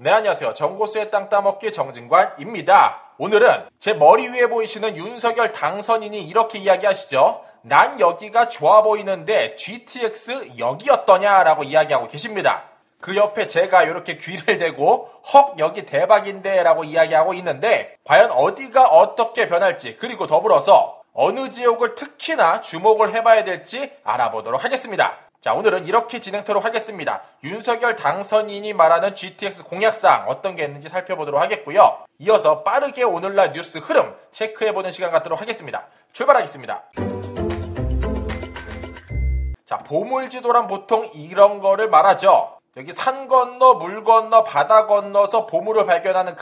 네, 안녕하세요. 정고수의 땅 따먹기 정진관입니다. 오늘은 제 머리 위에 보이시는 윤석열 당선인이 이렇게 이야기하시죠. 난 여기가 좋아 보이는데 GTX 여기였더냐라고 이야기하고 계십니다. 그 옆에 제가 이렇게 귀를 대고 헉 여기 대박인데 라고 이야기하고 있는데 과연 어디가 어떻게 변할지, 그리고 더불어서 어느 지역을 특히나 주목을 해봐야 될지 알아보도록 하겠습니다. 자, 오늘은 이렇게 진행토록 하겠습니다. 윤석열 당선인이 말하는 GTX 공약사항 어떤 게 있는지 살펴보도록 하겠고요. 이어서 빠르게 오늘날 뉴스 흐름 체크해보는 시간 갖도록 하겠습니다. 출발하겠습니다. 자, 보물지도란 보통 이런 거를 말하죠. 여기 산 건너 물 건너 바다 건너서 보물을 발견하는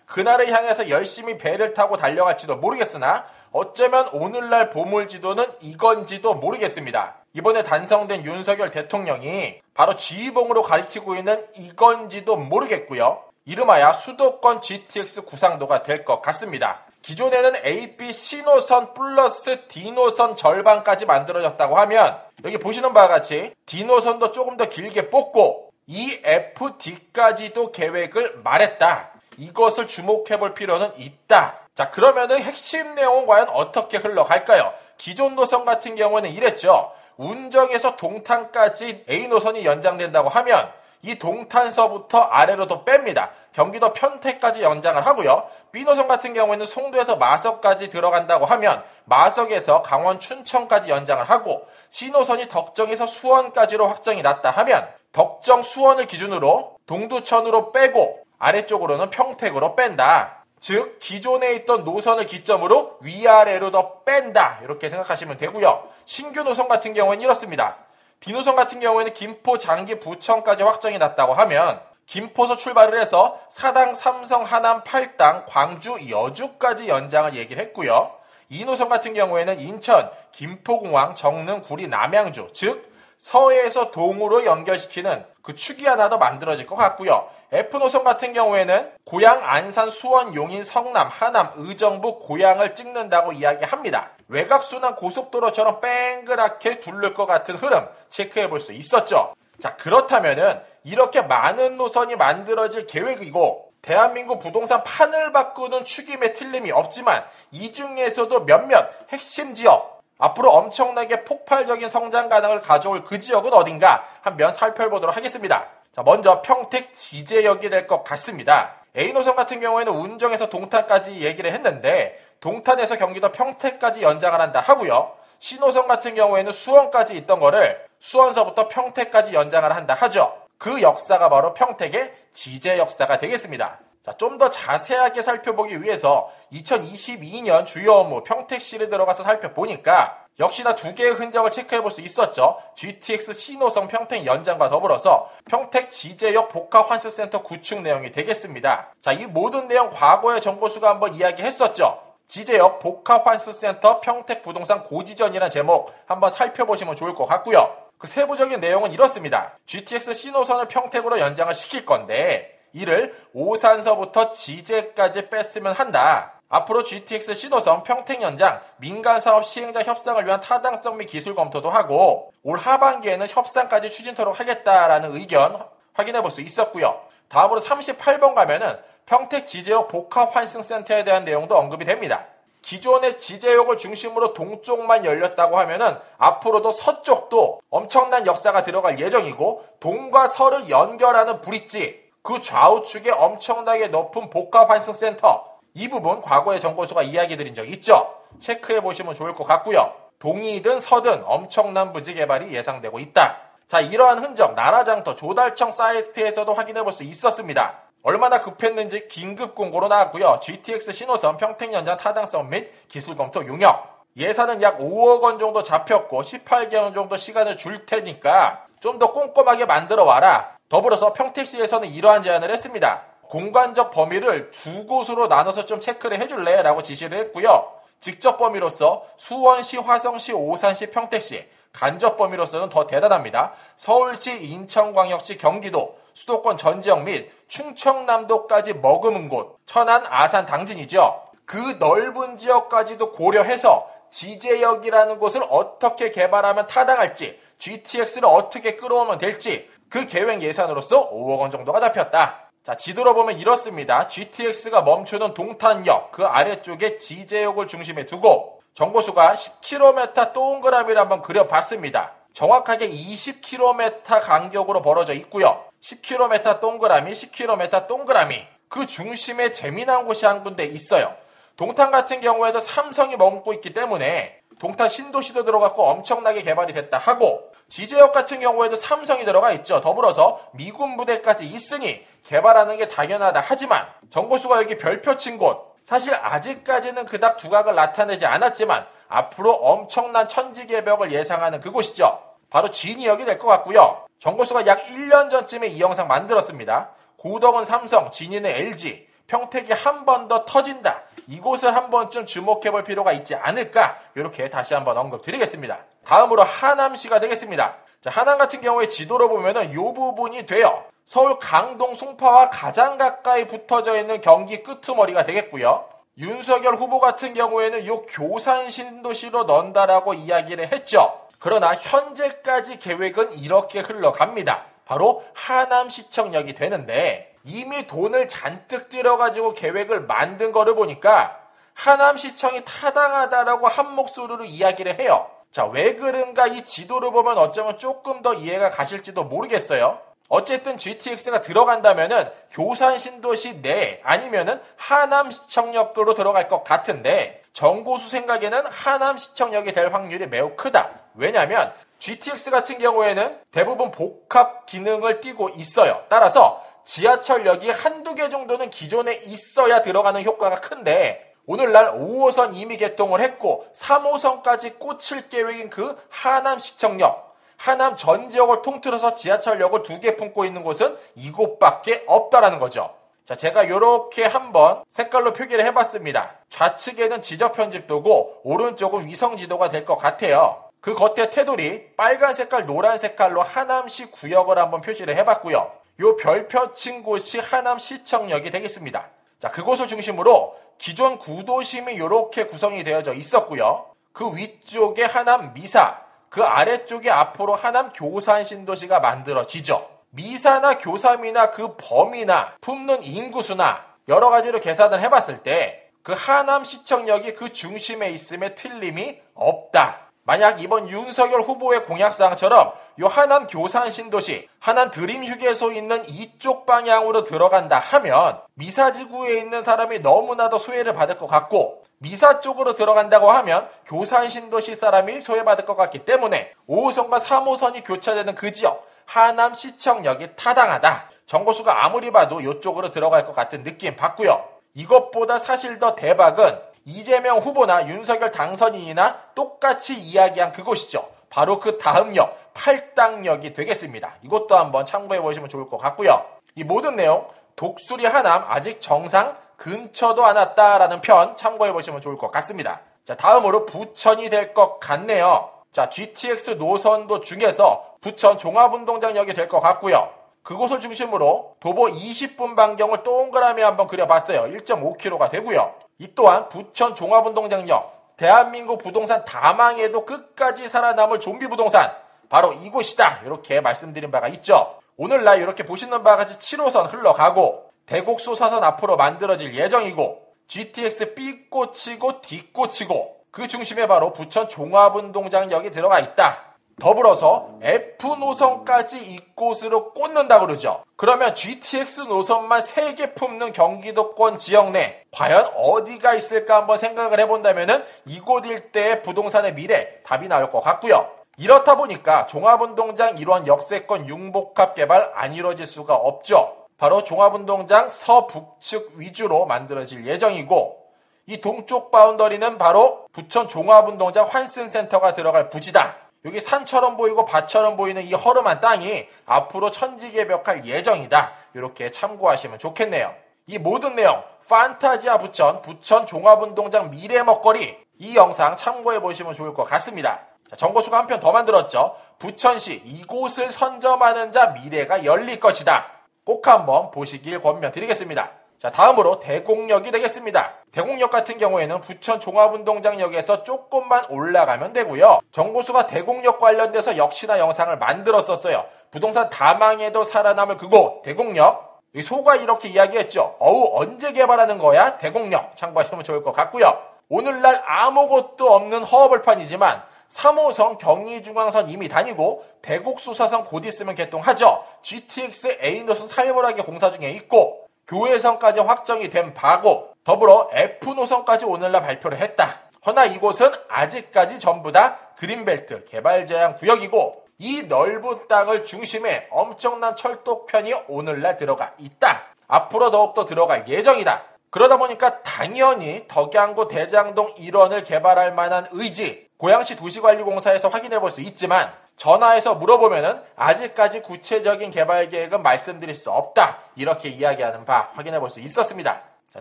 그날을 향해서 열심히 배를 타고 달려갈지도 모르겠으나 어쩌면 오늘날 보물지도는 이건지도 모르겠습니다. 이번에 단성된 윤석열 대통령이 바로 지휘봉으로 가리키고 있는 이건지도 모르겠고요. 이름하여 수도권 GTX 구상도가 될 것 같습니다. 기존에는 A, B, C 노선 플러스 D 노선 절반까지 만들어졌다고 하면 여기 보시는 바와 같이 D 노선도 조금 더 길게 뽑고 E, F, D까지도 계획을 말했다. 이것을 주목해볼 필요는 있다. 자, 그러면은 핵심 내용은 과연 어떻게 흘러갈까요? 기존 노선 같은 경우는 이랬죠. 운정에서 동탄까지 A 노선이 연장된다고 하면 이 동탄서부터 아래로도 뺍니다. 경기도 편태까지 연장을 하고요. B 노선 같은 경우에는 송도에서 마석까지 들어간다고 하면 마석에서 강원 춘천까지 연장을 하고, C 노선이 덕정에서 수원까지로 확정이 났다 하면 덕정 수원을 기준으로 동두천으로 빼고 아래쪽으로는 평택으로 뺀다. 즉 기존에 있던 노선을 기점으로 위아래로 더 뺀다. 이렇게 생각하시면 되고요. 신규 노선 같은 경우는 이렇습니다. D노선 같은 경우에는 김포, 장기, 부천까지 확정이 났다고 하면 김포에서 출발을 해서 사당, 삼성, 하남, 팔당, 광주, 여주까지 연장을 얘기를 했고요. E노선 같은 경우에는 인천, 김포공항, 정릉, 구리, 남양주, 즉 서해에서 동으로 연결시키는 그 축이 하나 더 만들어질 것 같고요. F노선 같은 경우에는 고양, 안산, 수원, 용인, 성남, 하남, 의정부, 고양을 찍는다고 이야기합니다. 외곽순환 고속도로처럼 뺑그랗게 둘를 것 같은 흐름 체크해볼 수 있었죠. 자, 그렇다면은 이렇게 많은 노선이 만들어질 계획이고 대한민국 부동산 판을 바꾸는 축임에 틀림이 없지만 이 중에서도 몇몇 핵심 지역, 앞으로 엄청나게 폭발적인 성장 가능을 가져올 그 지역은 어딘가 한번 살펴보도록 하겠습니다. 자, 먼저 평택 지제역이 될 것 같습니다. A노선 같은 경우에는 운정에서 동탄까지 얘기를 했는데 동탄에서 경기도 평택까지 연장을 한다 하고요. C노선 같은 경우에는 수원까지 있던 거를 수원서부터 평택까지 연장을 한다 하죠. 그 역사가 바로 평택의 지제 역사가 되겠습니다. 자, 좀 더 자세하게 살펴보기 위해서 2022년 주요 업무 평택시를 들어가서 살펴보니까 역시나 두 개의 흔적을 체크해볼 수 있었죠. GTX C노선 평택 연장과 더불어서 평택 지제역 복합환승센터 구축 내용이 되겠습니다. 자, 이 모든 내용 과거에 정보수가 한번 이야기했었죠. 지제역 복합환승센터 평택 부동산 고지전이라는 제목 한번 살펴보시면 좋을 것 같고요. 그 세부적인 내용은 이렇습니다. GTX C노선을 평택으로 연장을 시킬 건데 이를 오산서부터 지제까지 뺐으면 한다. 앞으로 GTX C노선 평택 연장 민간사업 시행자 협상을 위한 타당성 및 기술 검토도 하고 올 하반기에는 협상까지 추진토록 하겠다라는 의견 확인해 볼 수 있었고요. 다음으로 38번 가면은 평택 지제역 복합환승센터에 대한 내용도 언급이 됩니다. 기존의 지제역을 중심으로 동쪽만 열렸다고 하면은 앞으로도 서쪽도 엄청난 역사가 들어갈 예정이고 동과 서를 연결하는 브릿지, 그 좌우측에 엄청나게 높은 복합환승센터, 이 부분 과거의 정보수가 이야기 드린 적 있죠. 체크해 보시면 좋을 것 같고요. 동이든 서든 엄청난 부지 개발이 예상되고 있다. 자, 이러한 흔적 나라장터 조달청 사이트에서도 확인해 볼 수 있었습니다. 얼마나 급했는지 긴급 공고로 나왔고요. GTX C노선 평택 연장 타당성 및 기술 검토 용역. 예산은 약 5억 원 정도 잡혔고 18개월 정도 시간을 줄 테니까 좀 더 꼼꼼하게 만들어 와라. 더불어서 평택시에서는 이러한 제안을 했습니다. 공간적 범위를 두 곳으로 나눠서 좀 체크를 해줄래? 라고 지시를 했고요. 직접 범위로서 수원시, 화성시, 오산시, 평택시, 간접 범위로서는 더 대단합니다. 서울시, 인천광역시, 경기도, 수도권 전 지역 및 충청남도까지 머금은 곳, 천안, 아산, 당진이죠. 그 넓은 지역까지도 고려해서 지제역이라는 곳을 어떻게 개발하면 타당할지, GTX를 어떻게 끌어오면 될지 그 계획 예산으로서 5억 원 정도가 잡혔다. 자, 지도로 보면 이렇습니다. GTX가 멈추는 동탄역 그 아래쪽에 지제역을 중심에 두고 정보수가 10km 동그라미를 한번 그려봤습니다. 정확하게 20km 간격으로 벌어져 있고요. 10km 동그라미, 10km 동그라미. 그 중심에 재미난 곳이 한 군데 있어요. 동탄 같은 경우에도 삼성이 머금고 있기 때문에 동탄 신도시도 들어갔고 엄청나게 개발이 됐다 하고, 지제역 같은 경우에도 삼성이 들어가 있죠. 더불어서 미군 부대까지 있으니 개발하는 게 당연하다 하지만 정보수가 여기 별표 친 곳, 사실 아직까지는 그닥 두각을 나타내지 않았지만 앞으로 엄청난 천지개벽을 예상하는 그곳이죠. 바로 진이역이 될 것 같고요. 정보수가 약 1년 전쯤에 이 영상 만들었습니다. 고덕은 삼성, 진이는 LG, 평택이 한 번 더 터진다. 이곳을 한 번쯤 주목해볼 필요가 있지 않을까, 이렇게 다시 한번 언급드리겠습니다. 다음으로 하남시가 되겠습니다. 자, 하남 같은 경우에 지도로 보면은 이 부분이 돼요. 서울 강동 송파와 가장 가까이 붙어져 있는 경기 끄트머리가 되겠고요. 윤석열 후보 같은 경우에는 이 교산 신도시로 넣는다라고 이야기를 했죠. 그러나 현재까지 계획은 이렇게 흘러갑니다. 바로 하남시청역이 되는데, 이미 돈을 잔뜩 들여가지고 계획을 만든 거를 보니까 하남시청이 타당하다라고 한 목소리로 이야기를 해요. 자, 왜 그런가 이 지도를 보면 어쩌면 조금 더 이해가 가실지도 모르겠어요. 어쨌든 GTX가 들어간다면은 교산 신도시 내 아니면은 하남시청역으로 들어갈 것 같은데, 정고수 생각에는 하남시청역이 될 확률이 매우 크다. 왜냐하면 GTX 같은 경우에는 대부분 복합 기능을 띠고 있어요. 따라서 지하철역이 한두 개 정도는 기존에 있어야 들어가는 효과가 큰데, 오늘날 5호선 이미 개통을 했고 3호선까지 꽂힐 계획인 그 하남시청역, 하남 전 지역을 통틀어서 지하철역을 2개 품고 있는 곳은 이곳밖에 없다라는 거죠. 자, 제가 이렇게 한번 색깔로 표기를 해봤습니다. 좌측에는 지적 편집도고 오른쪽은 위성 지도가 될 것 같아요. 그 겉에 테두리 빨간 색깔, 노란 색깔로 하남시 구역을 한번 표시를 해봤고요. 요 별표 친 곳이 하남시청역이 되겠습니다. 자, 그곳을 중심으로 기존 구도심이 이렇게 구성이 되어져 있었고요. 그 위쪽에 하남 미사, 그 아래쪽에 앞으로 하남 교산 신도시가 만들어지죠. 미사나 교삼이나 그 범위나 품는 인구수나 여러 가지로 계산을 해봤을 때 그 하남시청역이 그 중심에 있음에 틀림이 없다. 만약 이번 윤석열 후보의 공약사항처럼 요 하남 교산 신도시, 하남 드림 휴게소 있는 이쪽 방향으로 들어간다 하면 미사지구에 있는 사람이 너무나도 소외를 받을 것 같고, 미사 쪽으로 들어간다고 하면 교산 신도시 사람이 소외받을 것 같기 때문에 5호선과 3호선이 교차되는 그 지역, 하남시청역이 타당하다. 정보수가 아무리 봐도 이쪽으로 들어갈 것 같은 느낌 받고요. 이것보다 사실 더 대박은 이재명 후보나 윤석열 당선인이나 똑같이 이야기한 그곳이죠. 바로 그 다음 역, 팔당역이 되겠습니다. 이것도 한번 참고해 보시면 좋을 것 같고요. 이 모든 내용, 독수리 하남 아직 정상 근처도 안 왔다라는 편 참고해 보시면 좋을 것 같습니다. 자, 다음으로 부천이 될 것 같네요. 자, GTX 노선도 중에서 부천 종합운동장역이 될 것 같고요. 그곳을 중심으로 도보 20분 반경을 동그라미 한번 그려봤어요. 1.5km가 되고요. 이 또한 부천 종합운동장역, 대한민국 부동산 다망해도 끝까지 살아남을 좀비 부동산, 바로 이곳이다. 이렇게 말씀드린 바가 있죠. 오늘날 이렇게 보시는 바와 같이 7호선 흘러가고 대곡소 사선 앞으로 만들어질 예정이고, GTX B꽂히고 D꽂히고 그 중심에 바로 부천 종합운동장역이 들어가 있다. 더불어서 F노선까지 이곳으로 꽂는다 그러죠. 그러면 GTX 노선만 3개 품는 경기도권 지역 내 과연 어디가 있을까 한번 생각을 해본다면 이곳 일대의 부동산의 미래, 답이 나올 것 같고요. 이렇다 보니까 종합운동장 일원 역세권 융복합 개발 안 이루어질 수가 없죠. 바로 종합운동장 서북측 위주로 만들어질 예정이고, 이 동쪽 바운더리는 바로 부천 종합운동장 환승센터가 들어갈 부지다. 여기 산처럼 보이고 밭처럼 보이는 이 허름한 땅이 앞으로 천지개벽할 예정이다. 이렇게 참고하시면 좋겠네요. 이 모든 내용 판타지아 부천, 부천 종합운동장 미래 먹거리, 이 영상 참고해 보시면 좋을 것 같습니다. 자, 정보수가 한 편 더 만들었죠. 부천시 이곳을 선점하는 자 미래가 열릴 것이다. 꼭 한번 보시길 권면드리겠습니다. 자, 다음으로 대곡역이 되겠습니다. 대곡역 같은 경우에는 부천 종합운동장역에서 조금만 올라가면 되고요. 정보수가 대곡역 관련돼서 역시나 영상을 만들었었어요. 부동산 다망해도 살아남을 그곳 대곡역. 이 소가 이렇게 이야기했죠. 어우, 언제 개발하는 거야? 대공력 참고하시면 좋을 것 같고요. 오늘날 아무것도 없는 허허벌판이지만 3호선 경의중앙선 이미 다니고 대곡소사선 곧 있으면 개통하죠. GTX A노선 살벌하게 공사 중에 있고 교외선까지 확정이 된 바고 더불어 F노선까지 오늘날 발표를 했다. 허나 이곳은 아직까지 전부 다 그린벨트 개발 제한 구역이고 이 넓은 땅을 중심에 엄청난 철도편이 오늘날 들어가 있다. 앞으로 더욱더 들어갈 예정이다. 그러다 보니까 당연히 덕양구 대장동 1원을 개발할 만한 의지 고양시 도시관리공사에서 확인해 볼 수 있지만 전화해서 물어보면은 아직까지 구체적인 개발 계획은 말씀드릴 수 없다. 이렇게 이야기하는 바 확인해 볼 수 있었습니다. 자,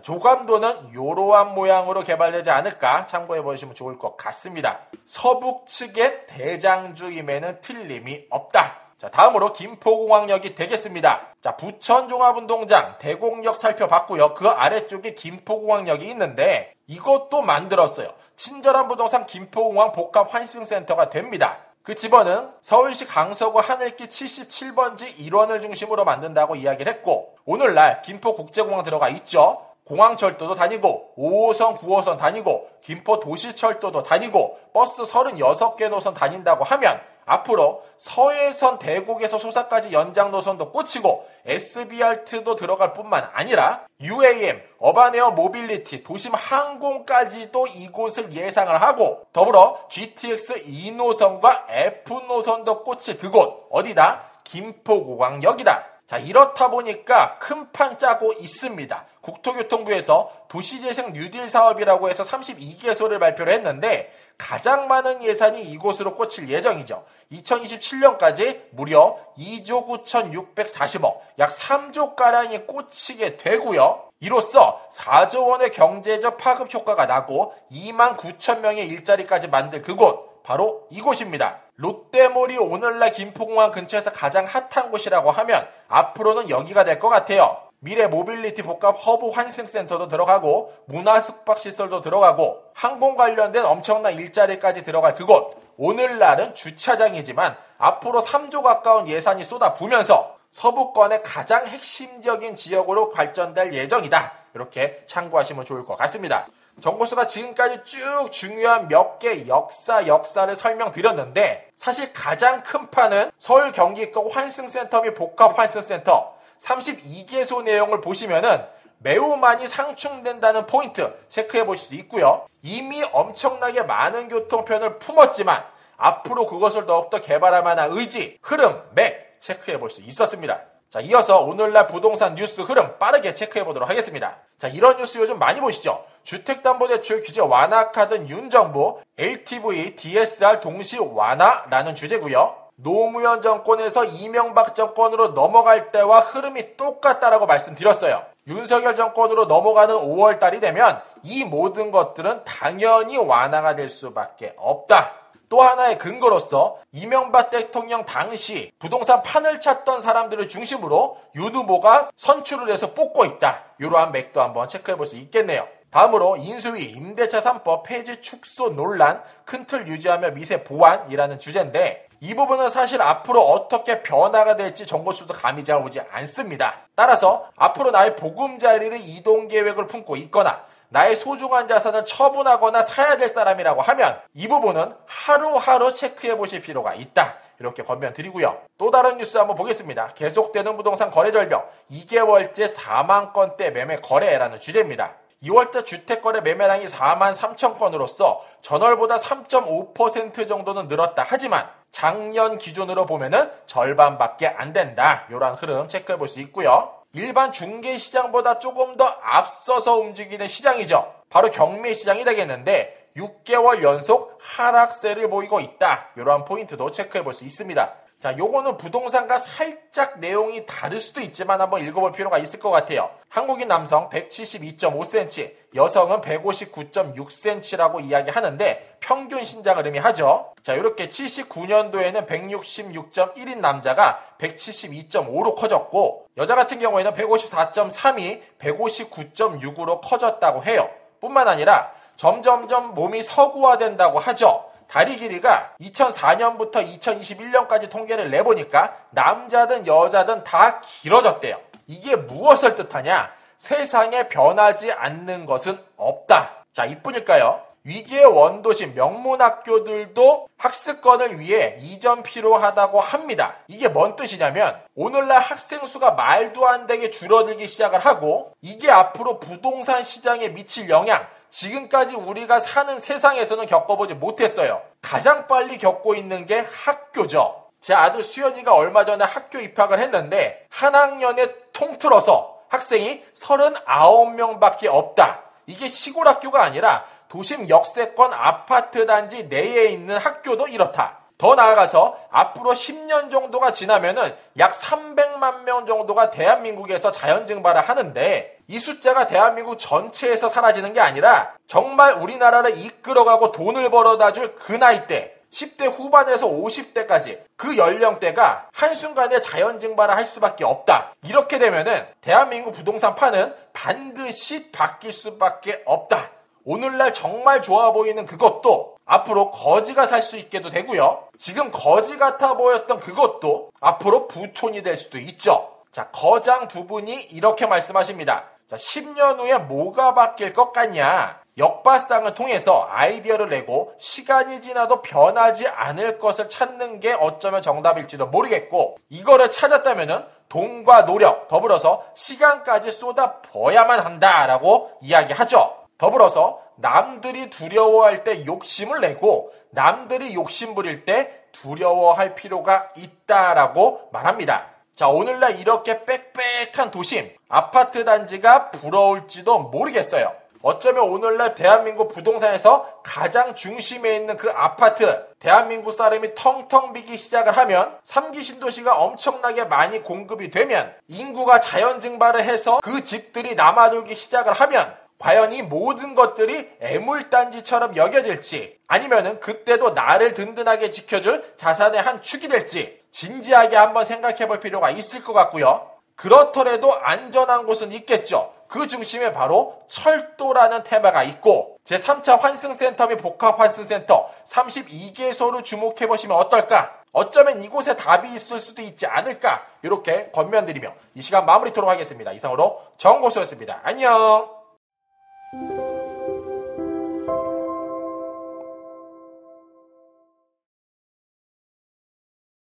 조감도는 이러한 모양으로 개발되지 않을까 참고해 보시면 좋을 것 같습니다. 서북 측의 대장주임에는 틀림이 없다. 자, 다음으로 김포공항역이 되겠습니다. 자, 부천종합운동장 대공역 살펴봤고요. 그 아래쪽에 김포공항역이 있는데 이것도 만들었어요. 친절한 부동산 김포공항 복합환승센터가 됩니다. 그 집원은 서울시 강서구 하늘길 77번지 1원을 중심으로 만든다고 이야기를 했고 오늘날 김포국제공항 들어가 있죠. 공항철도도 다니고 5호선, 9호선 다니고 김포도시철도도 다니고 버스 36개 노선 다닌다고 하면 앞으로 서해선 대곡에서 소사까지 연장 노선도 꽂히고 SBRT도 들어갈 뿐만 아니라 UAM, 어반에어 모빌리티, 도심 항공까지도 이곳을 예상을 하고 더불어 GTX 2노선과 F노선도 꽂힐 그곳 어디다? 김포공항역이다. 자, 이렇다 보니까 큰 판 짜고 있습니다. 국토교통부에서 도시재생 뉴딜 사업이라고 해서 32개소를 발표를 했는데 가장 많은 예산이 이곳으로 꽂힐 예정이죠. 2027년까지 무려 2조 9,640억, 약 3조가량이 꽂히게 되고요. 이로써 4조 원의 경제적 파급 효과가 나고 2만 9천 명의 일자리까지 만들 그곳 바로 이곳입니다. 롯데몰이 오늘날 김포공항 근처에서 가장 핫한 곳이라고 하면 앞으로는 여기가 될 것 같아요. 미래 모빌리티 복합 허브 환승센터도 들어가고 문화 숙박시설도 들어가고 항공 관련된 엄청난 일자리까지 들어갈 그곳 오늘날은 주차장이지만 앞으로 3조 가까운 예산이 쏟아부면서 서부권의 가장 핵심적인 지역으로 발전될 예정이다. 이렇게 참고하시면 좋을 것 같습니다. 정보수가 지금까지 쭉 중요한 몇 개 역사를 설명드렸는데 사실 가장 큰 판은 서울 경기권 환승센터 및 복합환승센터 32개소 내용을 보시면은 매우 많이 상충된다는 포인트 체크해 보실 수 있고요. 이미 엄청나게 많은 교통편을 품었지만 앞으로 그것을 더욱더 개발할 만한 의지, 흐름, 맥 체크해 볼 수 있었습니다. 자, 이어서 오늘날 부동산 뉴스 흐름 빠르게 체크해 보도록 하겠습니다. 자, 이런 뉴스 요즘 많이 보시죠? 주택담보대출 규제 완화 카드 윤정부, LTV, DSR 동시 완화라는 주제고요. 노무현 정권에서 이명박 정권으로 넘어갈 때와 흐름이 똑같다라고 말씀드렸어요. 윤석열 정권으로 넘어가는 5월달이 되면 이 모든 것들은 당연히 완화가 될 수밖에 없다. 또 하나의 근거로서 이명박 대통령 당시 부동산 판을 찾던 사람들을 중심으로 윤 후보가 선출을 해서 뽑고 있다. 이러한 맥도 한번 체크해 볼 수 있겠네요. 다음으로 인수위 임대차 3법 폐지 축소 논란, 큰 틀 유지하며 미세 보완이라는 주제인데 이 부분은 사실 앞으로 어떻게 변화가 될지 정보수도 감이 잘 오지 않습니다. 따라서 앞으로 나의 보금자리를 이동 계획을 품고 있거나 나의 소중한 자산을 처분하거나 사야 될 사람이라고 하면 이 부분은 하루하루 체크해 보실 필요가 있다. 이렇게 권면드리고요. 또 다른 뉴스 한번 보겠습니다. 계속되는 부동산 거래 절벽 2개월째 4만 건대 매매 거래라는 주제입니다. 2월달 주택거래 매매량이 4만 3천 건으로서 전월보다 3.5% 정도는 늘었다. 하지만 작년 기준으로 보면은 절반밖에 안 된다. 이런 흐름 체크해 볼 수 있고요. 일반 중개시장보다 조금 더 앞서서 움직이는 시장이죠. 바로 경매시장이 되겠는데 6개월 연속 하락세를 보이고 있다. 이러한 포인트도 체크해 볼 수 있습니다. 자, 요거는 부동산과 살짝 내용이 다를 수도 있지만 한번 읽어볼 필요가 있을 것 같아요. 한국인 남성 172.5cm, 여성은 159.6cm라고 이야기하는데 평균 신장을 의미하죠. 자, 이렇게 79년도에는 166.1인 남자가 172.5로 커졌고 여자 같은 경우에는 154.3이 159.6으로 커졌다고 해요. 뿐만 아니라 점점점 몸이 서구화된다고 하죠. 다리 길이가 2004년부터 2021년까지 통계를 내보니까 남자든 여자든 다 길어졌대요. 이게 무엇을 뜻하냐? 세상에 변하지 않는 것은 없다. 자, 이뿐일까요? 위기의 원도심 명문학교들도 학습권을 위해 이전 필요하다고 합니다. 이게 뭔 뜻이냐면 오늘날 학생 수가 말도 안 되게 줄어들기 시작을 하고 이게 앞으로 부동산 시장에 미칠 영향, 지금까지 우리가 사는 세상에서는 겪어보지 못했어요. 가장 빨리 겪고 있는 게 학교죠. 제 아들 수연이가 얼마 전에 학교 입학을 했는데 한 학년에 통틀어서 학생이 39명밖에 없다. 이게 시골 학교가 아니라 도심 역세권 아파트 단지 내에 있는 학교도 이렇다. 더 나아가서 앞으로 10년 정도가 지나면은 약 300만 명 정도가 대한민국에서 자연 증발을 하는데 이 숫자가 대한민국 전체에서 사라지는 게 아니라 정말 우리나라를 이끌어가고 돈을 벌어다 줄 그 나이대 10대 후반에서 50대까지 그 연령대가 한순간에 자연 증발을 할 수밖에 없다. 이렇게 되면은 대한민국 부동산판은 반드시 바뀔 수밖에 없다. 오늘날 정말 좋아 보이는 그것도 앞으로 거지가 살 수 있게도 되고요. 지금 거지 같아 보였던 그것도 앞으로 부촌이 될 수도 있죠. 자, 거장 두 분이 이렇게 말씀하십니다. 자, 10년 후에 뭐가 바뀔 것 같냐? 역발상을 통해서 아이디어를 내고 시간이 지나도 변하지 않을 것을 찾는 게 어쩌면 정답일지도 모르겠고 이거를 찾았다면은 돈과 노력 더불어서 시간까지 쏟아부어야만 한다라고 이야기하죠. 더불어서 남들이 두려워할 때 욕심을 내고 남들이 욕심 부릴 때 두려워할 필요가 있다라고 말합니다. 자, 오늘날 이렇게 빽빽한 도심, 아파트 단지가 부러울지도 모르겠어요. 어쩌면 오늘날 대한민국 부동산에서 가장 중심에 있는 그 아파트, 대한민국 사람이 텅텅 비기 시작을 하면 3기 신도시가 엄청나게 많이 공급이 되면 인구가 자연 증발을 해서 그 집들이 남아돌기 시작을 하면 과연 이 모든 것들이 애물단지처럼 여겨질지 아니면은 그때도 나를 든든하게 지켜줄 자산의 한 축이 될지 진지하게 한번 생각해 볼 필요가 있을 것 같고요. 그렇더라도 안전한 곳은 있겠죠. 그 중심에 바로 철도라는 테마가 있고 제3차 환승센터 및 복합환승센터 32개소를 주목해 보시면 어떨까? 어쩌면 이곳에 답이 있을 수도 있지 않을까? 이렇게 권면드리며 이 시간 마무리토록 하겠습니다. 이상으로 정고수였습니다. 안녕.